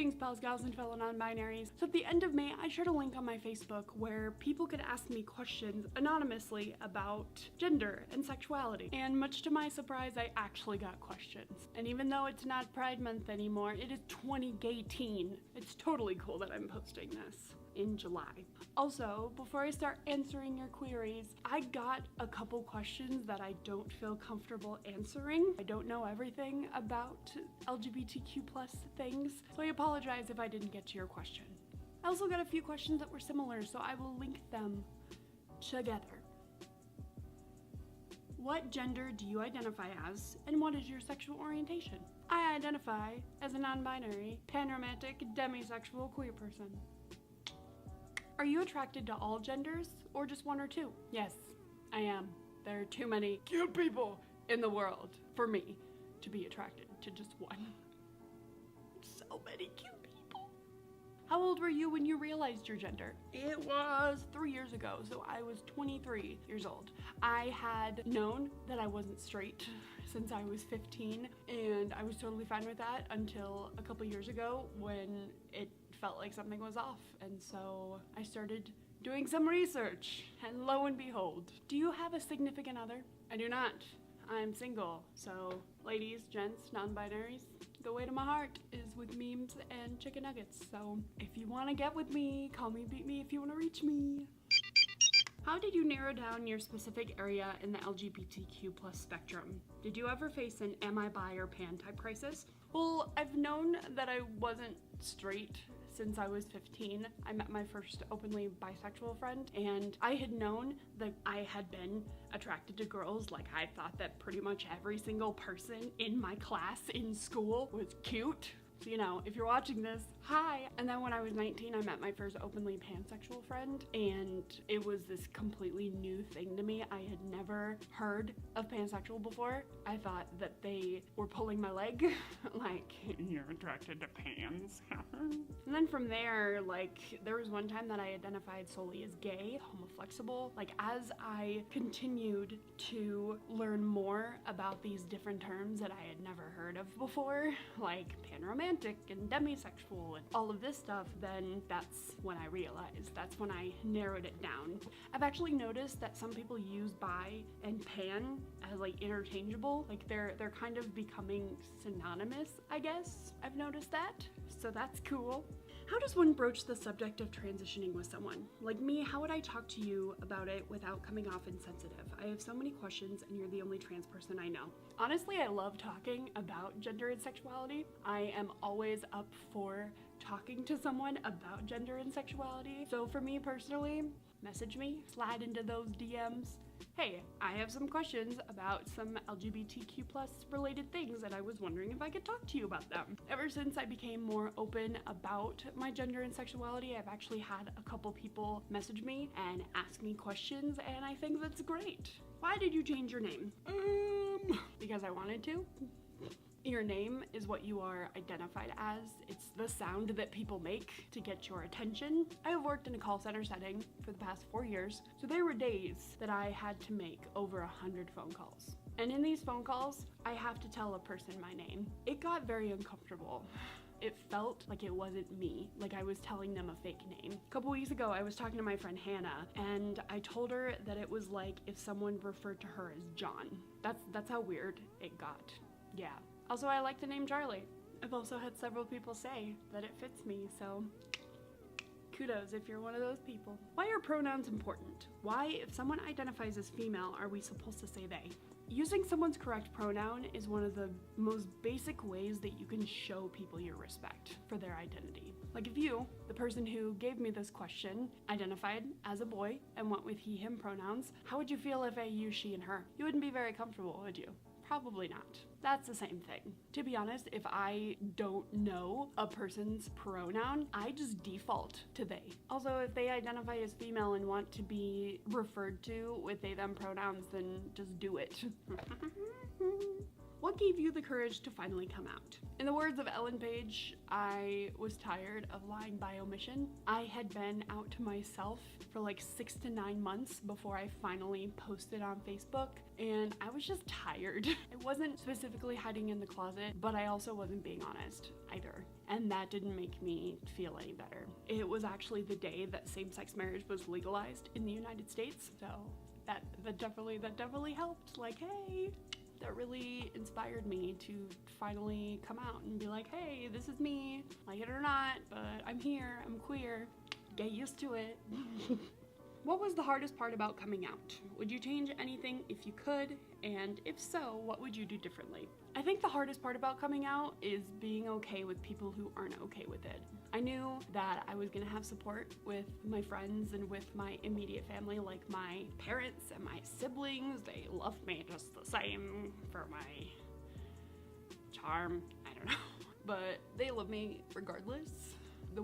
Greetings, pals, gals, and fellow non-binaries. So at the end of May, I shared a link on my Facebook where people could ask me questions anonymously about gender and sexuality. And much to my surprise, I actually got questions. And even though it's not Pride Month anymore, it is 2018. It's totally cool that I'm posting this in July. Also, before I start answering your queries, I got a couple questions that I don't feel comfortable answering. I don't know everything about LGBTQ plus things, so I apologize if I didn't get to your question. I also got a few questions that were similar, so I will link them together. What gender do you identify as, and what is your sexual orientation? I identify as a non-binary, panromantic, demisexual queer person. Are you attracted to all genders, or just one or two? Yes, I am. There are too many cute people in the world for me to be attracted to just one. So many cute people. How old were you when you realized your gender? It was 3 years ago, so I was 23 years old. I had known that I wasn't straight since I was 15, and I was totally fine with that until a couple years ago when it felt like something was off, and so I started doing some research, and lo and behold. Do you have a significant other? I do not. I'm single, so ladies, gents, non-binaries, the way to my heart is with memes and chicken nuggets. So if you want to get with me, call me, beat me if you want to reach me. How did you narrow down your specific area in the LGBTQ plus spectrum? Did you ever face an am I bi or pan type crisis? Well, I've known that I wasn't straight since I was 15. I met my first openly bisexual friend, and I had known that I had been attracted to girls. Like, I thought that pretty much every single person in my class in school was cute. So, you know, if you're watching this, hi! And then when I was 19, I met my first openly pansexual friend, and it was this completely new thing to me. I had never heard of pansexual before. I thought that they were pulling my leg, like, you're attracted to pans. And then from there, like, there was one time that I identified solely as gay, homoflexible. Like, as I continued to learn more about these different terms that I had never heard of before, like panromantic and demisexual and all of this stuff, then that's when I realized, that's when I narrowed it down. I've actually noticed that some people use bi and pan as like interchangeable, like they're kind of becoming synonymous, I guess. I've noticed that, so that's cool. How does one broach the subject of transitioning with someone? Like me, how would I talk to you about it without coming off insensitive? I have so many questions and you're the only trans person I know. Honestly, I love talking about gender and sexuality. I am always up for talking to someone about gender and sexuality. So for me personally, message me, slide into those DMs. Hey, I have some questions about some LGBTQ plus related things and I was wondering if I could talk to you about them. Ever since I became more open about my gender and sexuality, I've actually had a couple people message me and ask me questions, and I think that's great. Why did you change your name? Because I wanted to. Your name is what you are identified as. It's the sound that people make to get your attention. I have worked in a call center setting for the past 4 years, so there were days that I had to make over 100 phone calls. And in these phone calls, I have to tell a person my name. It got very uncomfortable. It felt like it wasn't me, like I was telling them a fake name. A couple weeks ago, I was talking to my friend Hannah, and I told her that it was like if someone referred to her as John. That's how weird it got. Yeah. Also, I like the name Charlie. I've also had several people say that it fits me, so kudos if you're one of those people. Why are pronouns important? Why, if someone identifies as female, are we supposed to say they? Using someone's correct pronoun is one of the most basic ways that you can show people your respect for their identity. Like if you, the person who gave me this question, identified as a boy and went with he, him pronouns, how would you feel if I used she and her? You wouldn't be very comfortable, would you? Probably not. That's the same thing. To be honest, if I don't know a person's pronoun, I just default to they. Also, if they identify as female and want to be referred to with they, them pronouns, then just do it. What gave you the courage to finally come out? In the words of Ellen Page, I was tired of lying by omission. I had been out to myself for like 6 to 9 months before I finally posted on Facebook, and I was just tired. I wasn't specifically hiding in the closet, but I also wasn't being honest either. and that didn't make me feel any better. It was actually the day that same-sex marriage was legalized in the United States, so that definitely helped. Like, hey, that really inspired me to finally come out and be like, hey, this is me, like it or not, but I'm here, I'm queer, get used to it. What was the hardest part about coming out? Would you change anything if you could? And if so, what would you do differently? I think the hardest part about coming out is being okay with people who aren't okay with it. I knew that I was gonna have support with my friends and with my immediate family, like my parents and my siblings. They love me just the same for my charm, I don't know. But they love me regardless,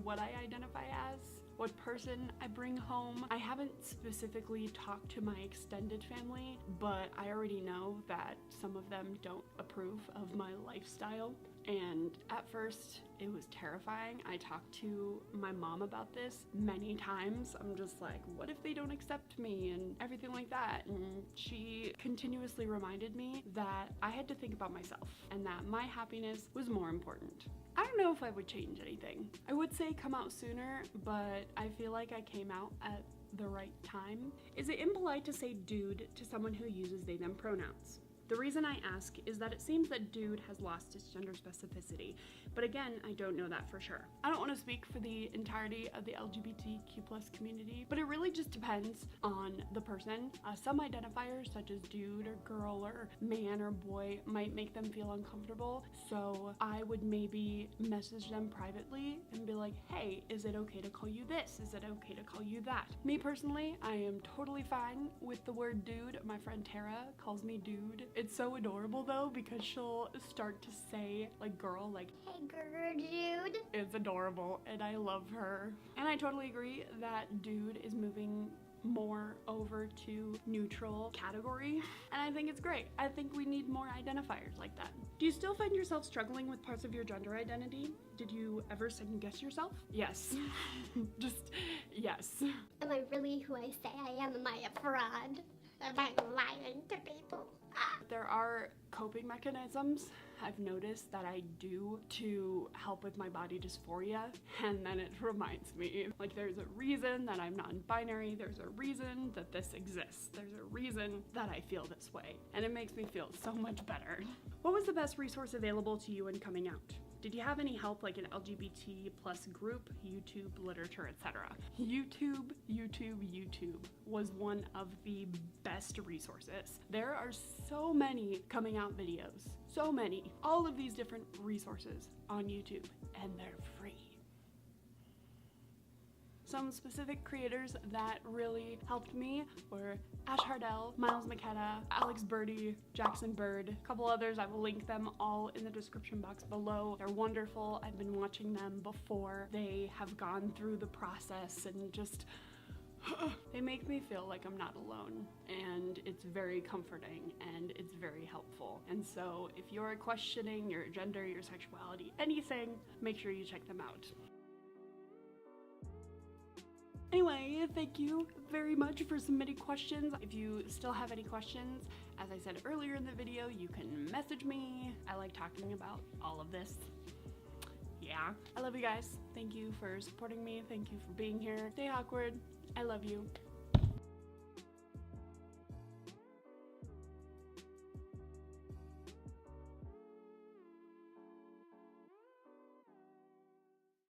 what I identify as, what person I bring home. I haven't specifically talked to my extended family, but I already know that some of them don't approve of my lifestyle. And at first, it was terrifying. I talked to my mom about this many times. I'm just like, what if they don't accept me and everything like that? And she continuously reminded me that I had to think about myself and that my happiness was more important. I don't know if I would change anything. I would say come out sooner, but I feel like I came out at the right time. Is it impolite to say dude to someone who uses they them pronouns? The reason I ask is that it seems that dude has lost its gender specificity, but again, I don't know that for sure. I don't want to speak for the entirety of the LGBTQ+ community, but it really just depends on the person. Some identifiers such as dude or girl or man or boy might make them feel uncomfortable, so I would maybe message them privately and be like, hey, is it okay to call you this? Is it okay to call you that? Me personally, I am totally fine with the word dude. My friend Tara calls me dude. It's so adorable though, because she'll start to say like girl, like, hey girl, dude. It's adorable and I love her. And I totally agree that dude is moving more over to neutral category, and I think it's great. I think we need more identifiers like that. Do you still find yourself struggling with parts of your gender identity? Did you ever second guess yourself? Yes. Just yes. Am I really who I say I am? Am I a fraud? Am I lying to people? There are coping mechanisms I've noticed that I do to help with my body dysphoria, and then it reminds me, like, there's a reason that I'm non-binary, there's a reason that this exists, there's a reason that I feel this way, and it makes me feel so much better. What was the best resource available to you in coming out? Did you have any help, like an LGBT+ group, YouTube, literature, etc.? YouTube was one of the best resources. There are so many coming out videos, so many, all of these different resources on YouTube, and they're free. Some specific creators that really helped me were Ash Hardell, Miles McKenna, Alex Birdie, Jackson Bird, a couple others. I will link them all in the description box below. They're wonderful. I've been watching them before. They have gone through the process and just they make me feel like I'm not alone, and it's very comforting and it's very helpful. And so if you're questioning your gender, your sexuality, anything, make sure you check them out. Anyway, thank you very much for submitting questions. If you still have any questions, as I said earlier in the video, you can message me. I like talking about all of this. Yeah, I love you guys. Thank you for supporting me. Thank you for being here. Stay awkward. I love you.